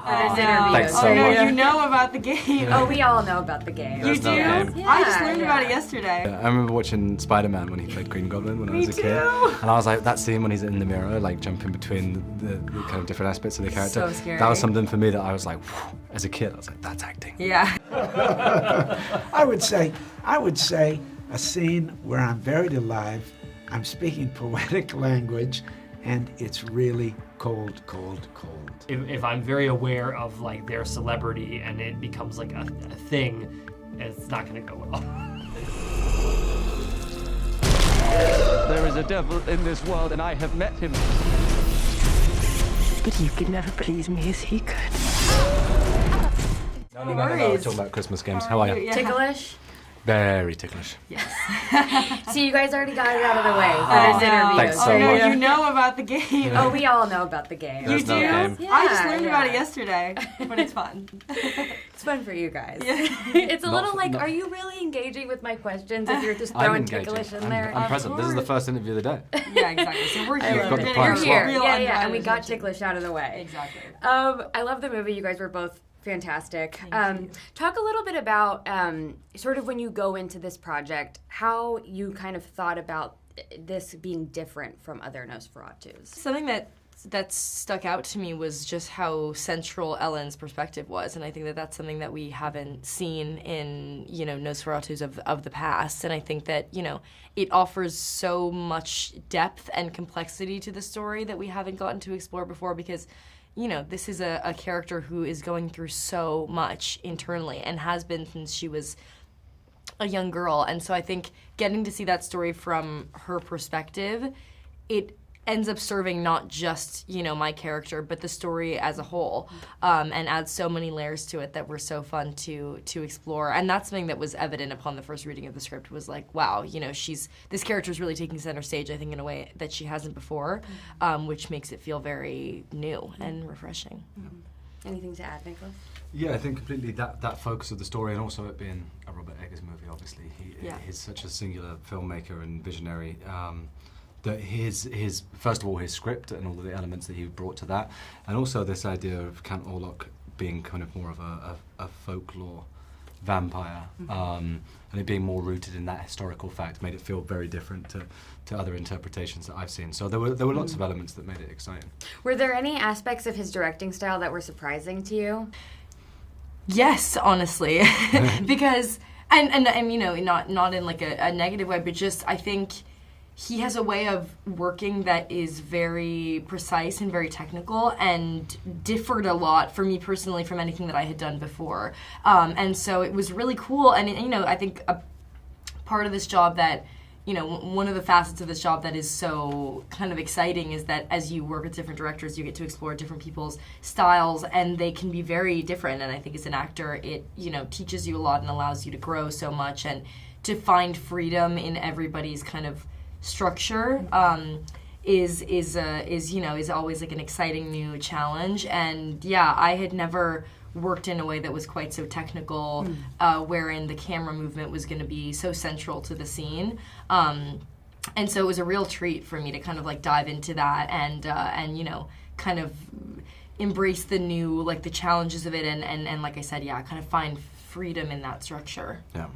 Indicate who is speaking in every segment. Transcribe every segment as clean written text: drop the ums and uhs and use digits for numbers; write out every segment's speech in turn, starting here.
Speaker 1: Thanks so much.
Speaker 2: You know about the game.
Speaker 3: Oh, we all know about the game.
Speaker 2: You do?
Speaker 1: Game.
Speaker 3: Yeah,
Speaker 2: I just learned about it yesterday.
Speaker 1: I remember watching Spider-Man when he played Green Goblin when I was a kid. And I was like, that scene when he's in the mirror, like jumping between the kind of different aspects of the character.
Speaker 3: So scary.
Speaker 1: That was something for me that I was like, whew, as a kid, I was like, that's acting.
Speaker 3: Yeah.
Speaker 4: I would say a scene where I'm buried alive, I'm speaking poetic language, and it's really cold, cold, cold.
Speaker 5: If I'm very aware of like their celebrity and it becomes like a thing, it's not gonna go well.
Speaker 6: There is a devil in this world and I have met him.
Speaker 7: But you could never please me as he could.
Speaker 1: No, we're talking about Christmas games. How are you?
Speaker 3: Ticklish?
Speaker 1: Very ticklish.
Speaker 3: Yes. So you guys already got it out of the way for this
Speaker 1: Thanks
Speaker 3: interview.
Speaker 1: so much.
Speaker 2: You know about the game.
Speaker 3: Oh, we all know about the game.
Speaker 2: You
Speaker 1: There's
Speaker 2: do?
Speaker 1: no game.
Speaker 3: Yeah,
Speaker 2: I just learned about it yesterday, but it's fun.
Speaker 3: It's fun for you guys.
Speaker 2: Yeah.
Speaker 3: It's a
Speaker 1: Not
Speaker 3: little
Speaker 1: for-
Speaker 3: like,
Speaker 1: not-
Speaker 3: are you really engaging with my questions if you're just
Speaker 1: I'm
Speaker 3: throwing
Speaker 1: engaging.
Speaker 3: ticklish in
Speaker 1: I'm,
Speaker 3: there?
Speaker 1: I'm present. This is the first interview of the day.
Speaker 2: Yeah, exactly. So we're
Speaker 3: I
Speaker 2: here.
Speaker 3: love
Speaker 1: got
Speaker 3: it.
Speaker 1: the
Speaker 3: You're
Speaker 1: prime
Speaker 3: here.
Speaker 1: slot.
Speaker 3: Yeah,
Speaker 2: Real
Speaker 3: and we got
Speaker 2: attention.
Speaker 3: ticklish out of the way.
Speaker 2: Exactly.
Speaker 3: I love the movie. You guys were both fantastic. Talk a little bit about sort of when you go into this project, how you kind of thought about this being different from other Nosferatus.
Speaker 8: Something that stuck out to me was just how central Ellen's perspective was, and I think that that's something that we haven't seen in, you know, Nosferatus of the past, and I think that, you know, it offers so much depth and complexity to the story that we haven't gotten to explore before, because, you know, this is a character who is going through so much internally and has been since she was a young girl, and so I think getting to see that story from her perspective, it ends up serving not just, you know, my character, but the story as a whole, and adds so many layers to it that were so fun to explore. And that's something that was evident upon the first reading of the script, was like, wow, you know, this character is really taking center stage, I think, in a way that she hasn't before, which makes it feel very new and refreshing.
Speaker 3: Anything to add, Nicholas?
Speaker 1: Yeah, I think completely that focus of the story, and also it being a Robert Eggers movie, obviously. He's such a singular filmmaker and visionary. That his first of all, his script and all of the elements that he brought to that, and also this idea of Count Orlok being kind of more of a folklore vampire, and it being more rooted in that historical fact made it feel very different to other interpretations that I've seen. So there were lots of elements that made it exciting.
Speaker 3: Were there any aspects of his directing style that were surprising to you?
Speaker 8: Yes, honestly, because and you know, not in like a negative way, but just I think he has a way of working that is very precise and very technical and differed a lot for me personally from anything that I had done before. And so it was really cool. And, you know, I think a part of this job that, you know, one of the facets of this job that is so kind of exciting is that as you work with different directors, you get to explore different people's styles, and they can be very different. And I think as an actor, it, you know, teaches you a lot and allows you to grow so much, and to find freedom in everybody's kind of structure is always like an exciting new challenge. And yeah, I had never worked in a way that was quite so technical, wherein the camera movement was going to be so central to the scene. And so it was a real treat for me to kind of like dive into that and you know, kind of embrace the new, like the challenges of it, and like I said, yeah, kind of find freedom in that structure.
Speaker 1: Yeah,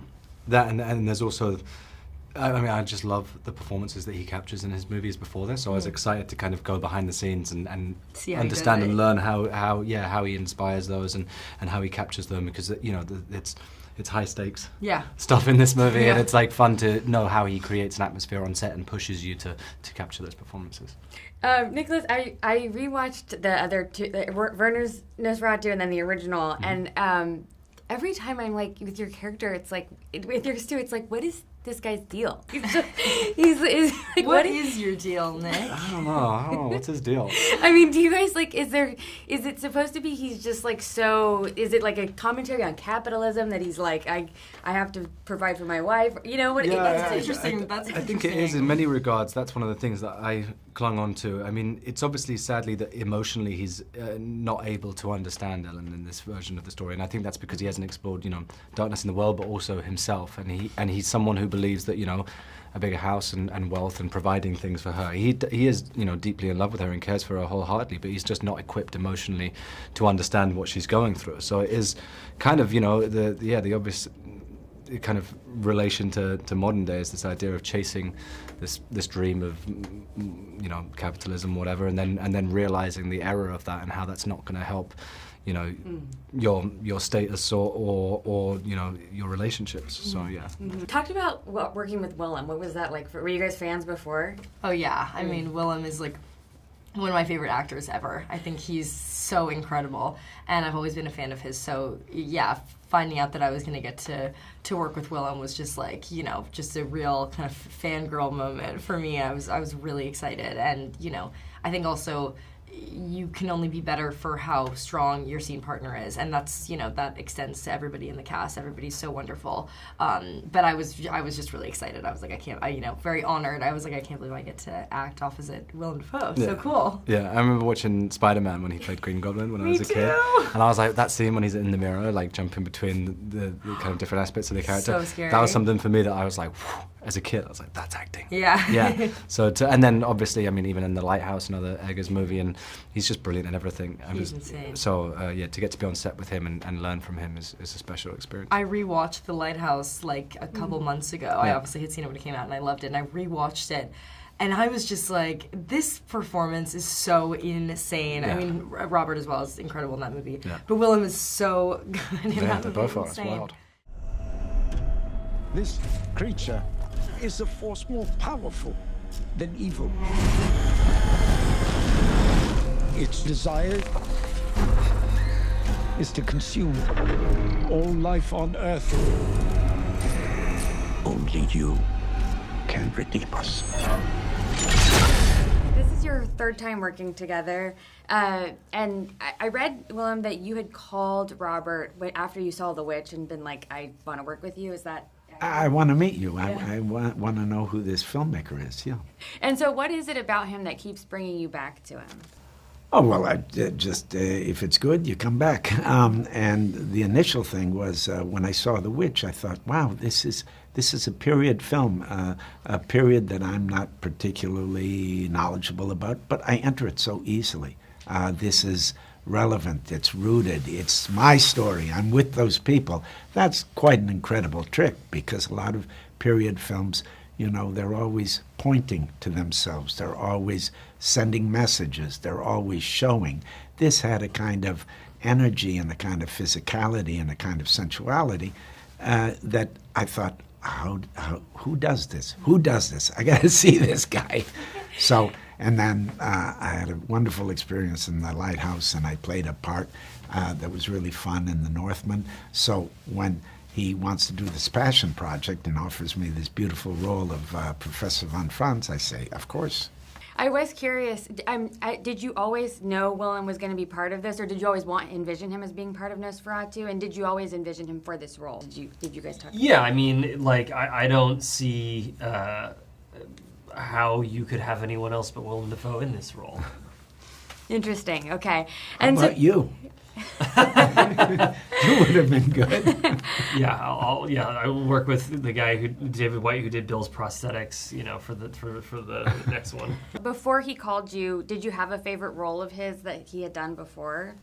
Speaker 1: that and there's also, I mean, I just love the performances that he captures in his movies before this. So I was excited to kind of go behind the scenes and understand and learn how he inspires those and how he captures them, because you know it's high stakes stuff in this movie, and it's like fun to know how he creates an atmosphere on set and pushes you to capture those performances.
Speaker 3: Nicholas, I rewatched the other two, Werner's Nosferatu and then the original, and every time I'm like with your character, it's like with your Stu, it's like, what is this guy's deal? He's like,
Speaker 8: what is your deal, Nick?
Speaker 1: I don't know. What's his deal?
Speaker 3: I mean, do you guys like? Is it supposed to be he's just like so? Is it like a commentary on capitalism that he's like, I have to provide for my wife? You know what?
Speaker 1: Yeah,
Speaker 3: It's interesting.
Speaker 1: I think it is in many regards. That's one of the things that I clung on to. I mean, it's obviously, sadly, that emotionally he's not able to understand Ellen in this version of the story, and I think that's because he hasn't explored, darkness in the world, but also himself, and he's someone who believes that, a bigger house and wealth and providing things for her. He is, deeply in love with her and cares for her wholeheartedly, but he's just not equipped emotionally to understand what she's going through. So it is kind of, the obvious kind of relation to modern day is this idea of chasing this dream of capitalism, whatever, and then realizing the error of that and how that's not going to help your status or your relationships. So yeah.
Speaker 3: Talked about working with Willem. What was that like? Were you guys fans before?
Speaker 8: Oh yeah, I mean, Willem is like one of my favorite actors ever. I think he's so incredible, and I've always been a fan of his. So yeah, finding out that I was going to get to work with Willem was just like, just a real kind of fangirl moment for me. I was really excited, and I think also you can only be better for how strong your scene partner is, and that's that extends to everybody in the cast. Everybody's so wonderful, but I was just really excited. I was like, very honored. I was like, I can't believe I get to act opposite Willem Dafoe. So cool.
Speaker 1: Yeah, I remember watching Spider-Man when he played Green Goblin when I was a kid, and I was like, that scene when he's in the mirror, like jumping between the kind of different aspects of the character.
Speaker 8: So scary.
Speaker 1: That was something for me that I was like, whew, as a kid, I was like, that's acting.
Speaker 8: Yeah.
Speaker 1: Yeah. So and then obviously, I mean, even in The Lighthouse, another Eggers movie, and he's just brilliant in everything.
Speaker 8: He's insane.
Speaker 1: So to get to be on set with him and learn from him is a special experience.
Speaker 8: I rewatched The Lighthouse like a couple months ago. I obviously had seen it when it came out, and I loved it. And I rewatched it, and I was just like, this performance is so insane.
Speaker 1: Yeah.
Speaker 8: I mean, Robert as well is incredible in that movie,
Speaker 1: Yeah.
Speaker 8: but Willem is so good in that
Speaker 1: They
Speaker 8: movie.
Speaker 1: both are.
Speaker 8: It's
Speaker 1: It's wild.
Speaker 9: This creature is a force more powerful than evil. Its desire is to consume all life on Earth. Only you can redeem us.
Speaker 3: This is your third time working together, and I read, Willem, that you had called Robert after you saw The Witch and been like, I want to work with you. Is that?
Speaker 4: I want to meet you. I want to know who this filmmaker is, yeah.
Speaker 3: And so what is it about him that keeps bringing you back to him?
Speaker 4: Oh, well, if it's good, you come back. And the initial thing was when I saw The Witch, I thought, wow, this is a period film, a period that I'm not particularly knowledgeable about, but I enter it so easily. This is relevant, it's rooted, it's my story, I'm with those people. That's quite an incredible trick, because a lot of period films, they're always pointing to themselves, they're always sending messages, they're always showing. This had a kind of energy and a kind of physicality and a kind of sensuality that I thought, who does this? Who does this? I got to see this guy. So, and then I had a wonderful experience in The Lighthouse, and I played a part that was really fun in The Northman. So when he wants to do this passion project and offers me this beautiful role of Professor von Franz, I say, of course.
Speaker 3: I was curious, did you always know Willem was going to be part of this, or did you always envision him as being part of Nosferatu, and did you always envision him for this role? Did you guys talk about
Speaker 5: Yeah, I mean, like, I don't see how you could have anyone else but Willem Dafoe in this role.
Speaker 3: Interesting, okay.
Speaker 4: How about you? You would have been good.
Speaker 5: Yeah, I will work with the guy David White, who did Bill's prosthetics, for the next one.
Speaker 3: Before he called you, did you have a favorite role of his that he had done before?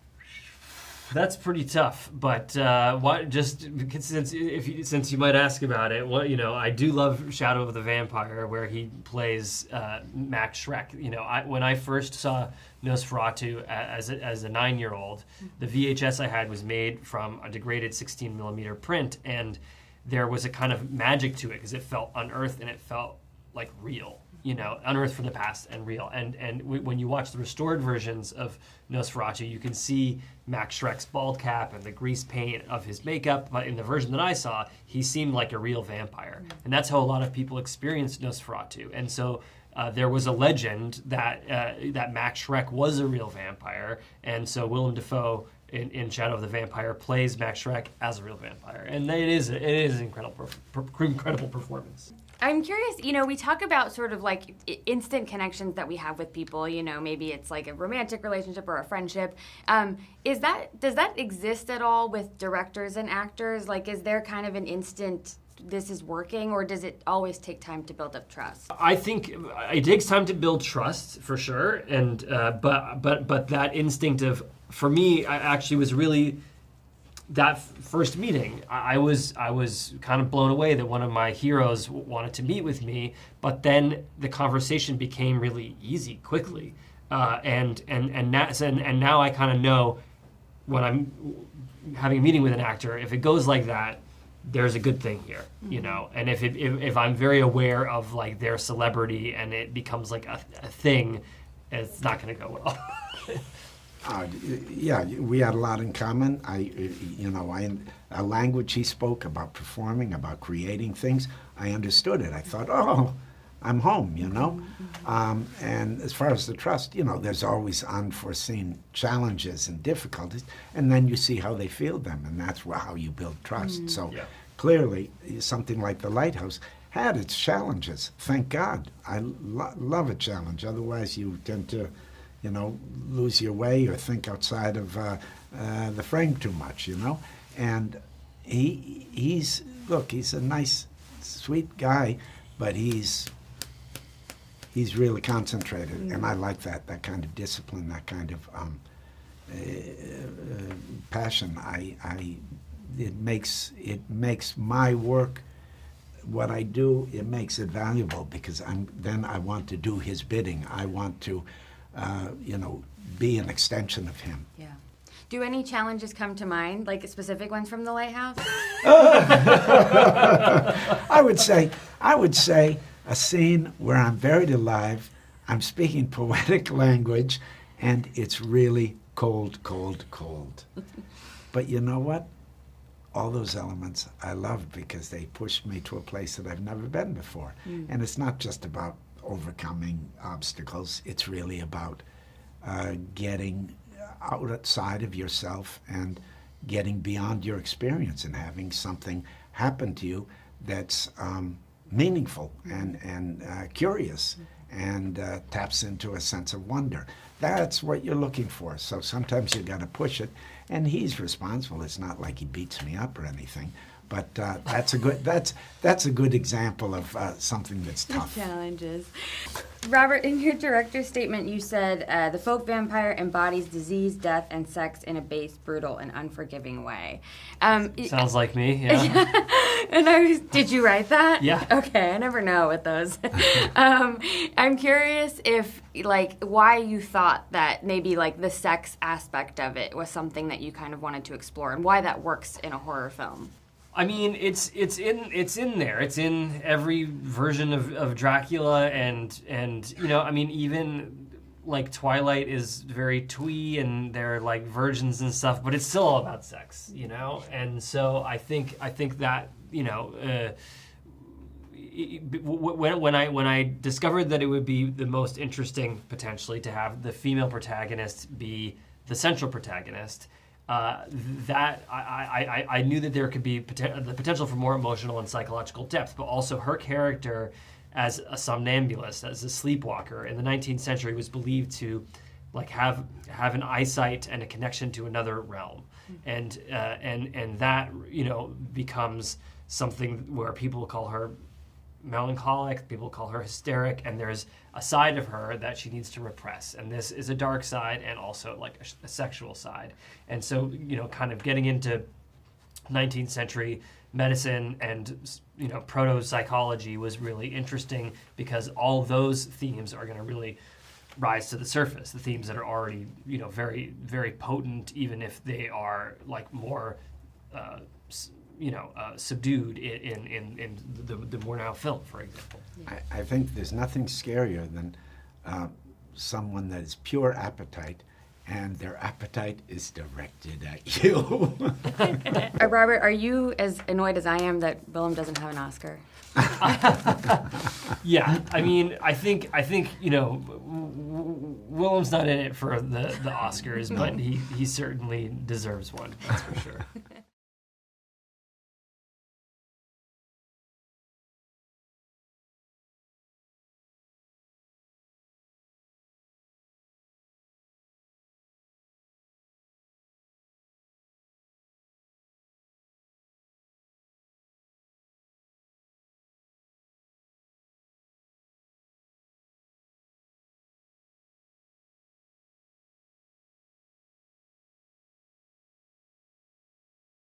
Speaker 5: That's pretty tough, but since you might ask about it, I do love Shadow of the Vampire, where he plays Max Schreck. When I first saw Nosferatu as a 9-year-old, the VHS I had was made from a degraded 16mm print, and there was a kind of magic to it because it felt unearthed and it felt like real. Unearthed from the past and real. And when you watch the restored versions of Nosferatu, you can see Max Schreck's bald cap and the grease paint of his makeup. But in the version that I saw, he seemed like a real vampire. And that's how a lot of people experienced Nosferatu. And so there was a legend that Max Schreck was a real vampire. And so Willem Dafoe in Shadow of the Vampire plays Max Schreck as a real vampire. And it is an incredible performance.
Speaker 3: I'm curious, we talk about sort of like instant connections that we have with people, maybe it's like a romantic relationship or a friendship. Does that exist at all with directors and actors? Like, is there kind of an instant this is working, or does it always take time to build up trust?
Speaker 5: I think it takes time to build trust for sure, and but that instinct of, for me, I actually was really that first meeting. I was kind of blown away that one of my heroes wanted to meet with me, but then the conversation became really easy quickly, and now I kind of know when I'm having a meeting with an actor, if it goes like that, there's a good thing here, and if I'm very aware of like their celebrity and it becomes like a thing, it's not going to go well.
Speaker 4: Yeah, we had a lot in common. A language he spoke about performing, about creating things, I understood it. I thought, oh, I'm home, And as far as the trust, there's always unforeseen challenges and difficulties, and then you see how they feel them, and that's how you build trust. So clearly, something like The Lighthouse had its challenges. Thank God. I love a challenge. Otherwise, you tend to lose your way or think outside of the frame too much, And he's a nice, sweet guy, but he's really concentrated, and I like that kind of discipline, that kind of passion. It makes my work, what I do, it makes it valuable, because I want to do his bidding. I want to be an extension of him.
Speaker 3: Yeah. Do any challenges come to mind, like specific ones from The Lighthouse?
Speaker 4: I would say a scene where I'm buried alive, I'm speaking poetic language, and it's really cold, cold, cold. But you know what? All those elements I love, because they pushed me to a place that I've never been before. And it's not just about overcoming obstacles. It's really about getting outside of yourself and getting beyond your experience and having something happen to you that's meaningful and curious and taps into a sense of wonder. That's what you're looking for. So sometimes you got to push it, and he's responsible. It's not like he beats me up or anything. But that's a good example of something that's tough.
Speaker 3: Challenges. Robert, in your director's statement, you said the folk vampire embodies disease, death, and sex in a base, brutal, and unforgiving way.
Speaker 5: Sounds like me, yeah.
Speaker 3: And did you write that?
Speaker 5: Yeah.
Speaker 3: Okay, I never know with those. I'm curious if, why you thought that maybe the sex aspect of it was something that you kind of wanted to explore, and why that works in a horror film.
Speaker 5: I mean, it's in there. It's in every version of Dracula, and even Twilight is very twee, and they're virgins and stuff, but it's still all about sex, And so I think that when I discovered that it would be the most interesting potentially to have the female protagonist be the central protagonist. That I knew that there could be the potential for more emotional and psychological depth, but also her character as a somnambulist, as a sleepwalker in the 19th century, was believed to have an eyesight and a connection to another realm, and that becomes something where people call her melancholic, people call her hysteric, and there's a side of her that she needs to repress, and this is a dark side and also a sexual side. And so kind of getting into 19th century medicine and proto-psychology was really interesting, because all those themes are going to really rise to the surface, the themes that are already very, very potent, even if they are more subdued in the Murnau film, for example.
Speaker 4: I think there's nothing scarier than someone that is pure appetite, and their appetite is directed at you.
Speaker 3: Robert, are you as annoyed as I am that Willem doesn't have an Oscar?
Speaker 5: Yeah, I mean, I think Willem's not in it for the Oscars, but he certainly deserves one. That's for sure.